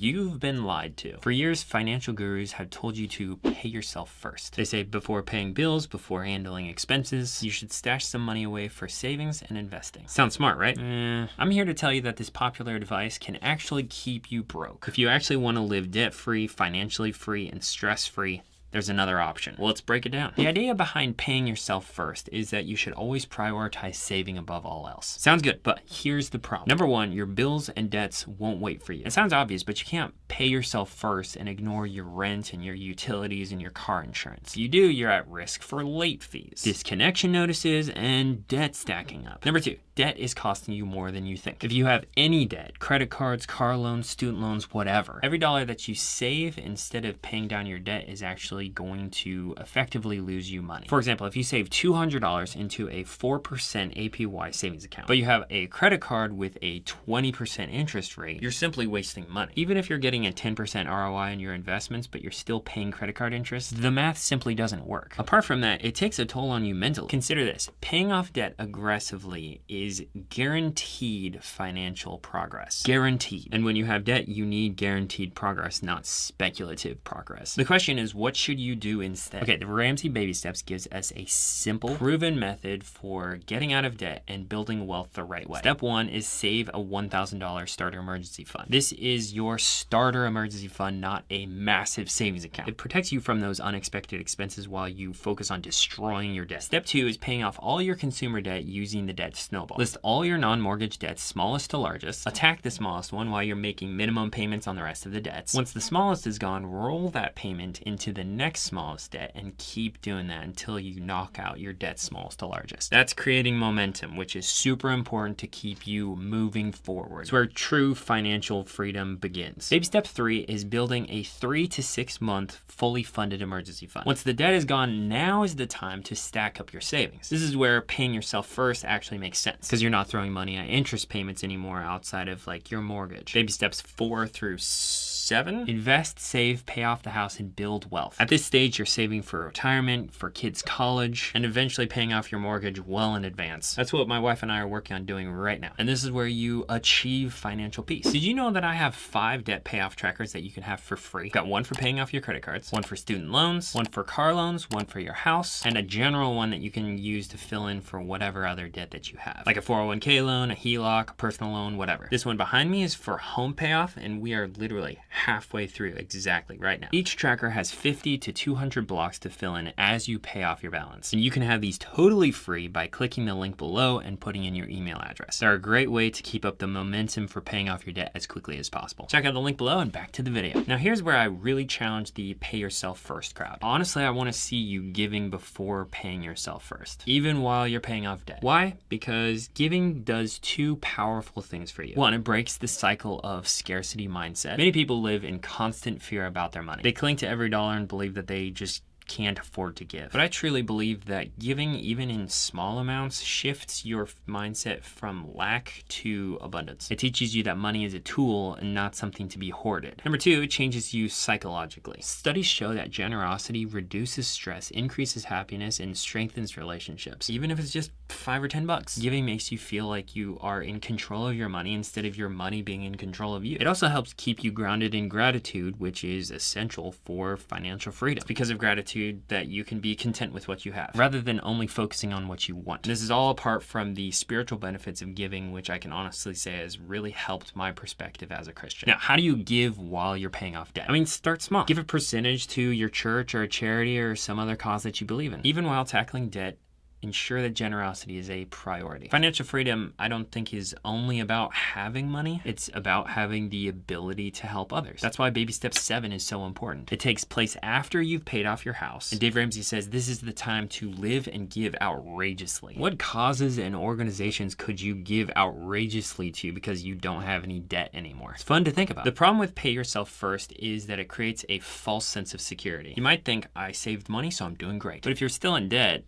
you've been lied to. For years, financial gurus have told you to pay yourself first. They say before paying bills, before handling expenses, you should stash some money away for savings and investing. Sounds smart, right? I'm here to tell you that this popular advice can actually keep you broke. If you actually want to live debt-free, financially free, and stress-free, there's another option. Well, let's break it down. The idea behind paying yourself first is that you should always prioritize saving above all else. Sounds good, but here's the problem. Number one, your bills and debts won't wait for you. It sounds obvious, but you can't pay yourself first and ignore your rent and your utilities and your car insurance. If you do, you're at risk for late fees, disconnection notices, and debt stacking up. Number two, debt is costing you more than you think. If you have any debt, credit cards, car loans, student loans, whatever, every dollar that you save instead of paying down your debt is actually going to effectively lose you money. For example, if you save $200 into a 4% APY savings account, but you have a credit card with a 20% interest rate, you're simply wasting money. Even if you're getting a 10% ROI on your investments, but you're still paying credit card interest, the math simply doesn't work. Apart from that, it takes a toll on you mentally. Consider this, paying off debt aggressively is guaranteed financial progress. Guaranteed. And when you have debt, you need guaranteed progress, not speculative progress. The question is, what should you do instead? Okay, the Ramsey Baby Steps gives us a simple, proven method for getting out of debt and building wealth the right way. Step one is save a $1,000 starter emergency fund. This is your starter emergency fund, not a massive savings account. It protects you from those unexpected expenses while you focus on destroying your debt. Step two is paying off all your consumer debt using the debt snowball. List all your non-mortgage debts, smallest to largest. Attack the smallest one while you're making minimum payments on the rest of the debts. Once the smallest is gone, roll that payment into the next smallest debt and keep doing that until you knock out your debt smallest to largest. That's creating momentum, which is super important to keep you moving forward. It's where true financial freedom begins. Baby step three is building a 3 to 6 month fully funded emergency fund. Once the debt is gone, now is the time to stack up your savings. This is where paying yourself first actually makes sense because you're not throwing money at interest payments anymore outside of like your mortgage. Baby steps 4 through 7, invest, save, pay off the house, and build wealth. At this stage, you're saving for retirement, for kids' college, and eventually paying off your mortgage well in advance. That's what my wife and I are working on doing right now. And this is where you achieve financial peace. Did you know that I have 5 debt payoff trackers that you can have for free? I've got one for paying off your credit cards, one for student loans, one for car loans, one for your house, and a general one that you can use to fill in for whatever other debt that you have, like a 401k loan, a HELOC, a personal loan, whatever. This one behind me is for home payoff, and we are literally halfway through exactly right now. Each tracker has 50 to 200 blocks to fill in as you pay off your balance. And you can have these totally free by clicking the link below and putting in your email address. They're a great way to keep up the momentum for paying off your debt as quickly as possible. Check out the link below and back to the video. Now here's where I really challenge the pay yourself first crowd. Honestly, I want to see you giving before paying yourself first, even while you're paying off debt. Why? Because giving does 2 powerful things for you. One, it breaks the cycle of scarcity mindset. Many people live in constant fear about their money. They cling to every dollar and believe that they just can't afford to give. But I truly believe that giving even in small amounts shifts your mindset from lack to abundance. It teaches you that money is a tool and not something to be hoarded. Number 2, it changes you psychologically. Studies show that generosity reduces stress, increases happiness, and strengthens relationships. Even if it's just $5 or $10. Giving makes you feel like you are in control of your money instead of your money being in control of you. It also helps keep you grounded in gratitude, which is essential for financial freedom. It's because of gratitude that you can be content with what you have, rather than only focusing on what you want. This is all apart from the spiritual benefits of giving, which I can honestly say has really helped my perspective as a Christian. Now, how do you give while you're paying off debt? I mean, start small. Give a percentage to your church or a charity or some other cause that you believe in. Even while tackling debt, ensure that generosity is a priority. Financial freedom, I don't think, is only about having money. It's about having the ability to help others. That's why baby step 7 is so important. It takes place after you've paid off your house. And Dave Ramsey says this is the time to live and give outrageously. What causes and organizations could you give outrageously to because you don't have any debt anymore? It's fun to think about. The problem with pay yourself first is that it creates a false sense of security. You might think, I saved money, so I'm doing great. But if you're still in debt,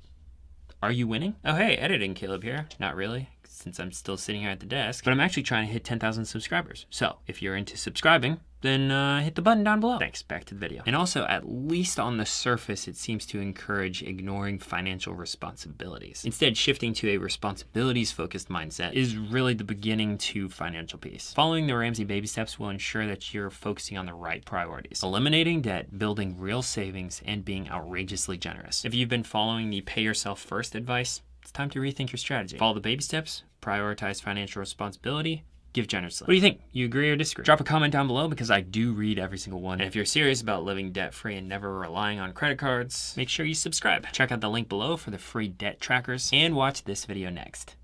are you winning? Oh, hey, editing Caleb here. Not really, since I'm still sitting here at the desk, but I'm actually trying to hit 10,000 subscribers. So if you're into subscribing, then hit the button down below. Thanks, back to the video. And also, at least on the surface, it seems to encourage ignoring financial responsibilities. Instead, shifting to a responsibilities-focused mindset is really the beginning to financial peace. Following the Ramsey Baby Steps will ensure that you're focusing on the right priorities: eliminating debt, building real savings, and being outrageously generous. If you've been following the pay yourself first advice, it's time to rethink your strategy. Follow the baby steps, prioritize financial responsibility, give generously. What do you think? You agree or disagree? Drop a comment down below because I do read every single one. And if you're serious about living debt-free and never relying on credit cards, make sure you subscribe. Check out the link below for the free debt trackers and watch this video next.